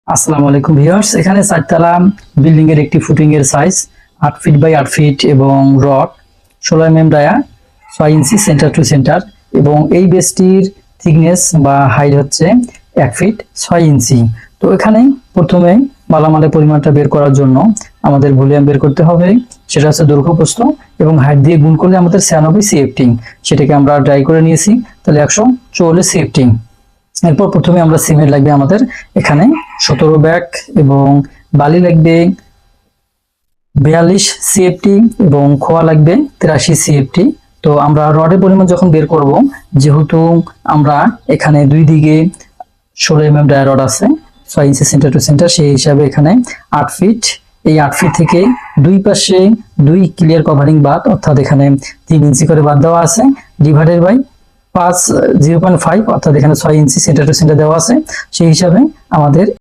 আসসালামু আলাইকুম ভিউয়ার্স, এখানে চারতলা বিল্ডিং এর একটি ফুটিং এর সাইজ 8 ফিট বাই 8 ফিট এবং রড 16 ডায়া 6 ইঞ্চি সেন্টার টু সেন্টার এবং এই বেসটির থিকনেস বা হাইট হচ্ছে 1 ফিট 6 ইঞ্চি। তো এখানে প্রথমে মালামালের পরিমাণটা বের করার জন্য আমাদের ভলিউম বের করতে হবে, সেটা হচ্ছে দৈর্ঘ্য প্রস্থ এবং হাইট দিয়ে গুণ করলে আমাদের 96 সিএফটি, সেটাকে আমরা ড্রাই করে নিয়েছি, তাহলে 144 সিএফটি। এরপর প্রথমে আমরা সিমেন্ট লাগবে আমাদের এখানে 17 ব্যাগ এবং বালি লাগবে 42 সিএফটি এবং খোয়া লাগবে 83 সিএফটি। তো আমরা রডের পরিমাণ যখন বের করব, যেহেতু আমরা এখানে দুই দিকে 16 ডায়া রড আছে 6 ইঞ্চি সেন্টার টু সেন্টার, সেই হিসাবে এখানে 8 ফিট, এই 8 ফিট থেকে দুই পাশে দুই ক্লিয়ার কভারিং বাদ, অর্থাৎ এখানে 3 ইঞ্চি করে বাদ দেওয়া আছে, ডিভাইডেড বাই 0.5, অর্থাৎ এখানে 6 ইঞ্চি সেন্টার টু সেন্টার দেওয়া আছে, সেই হিসাবে আমাদের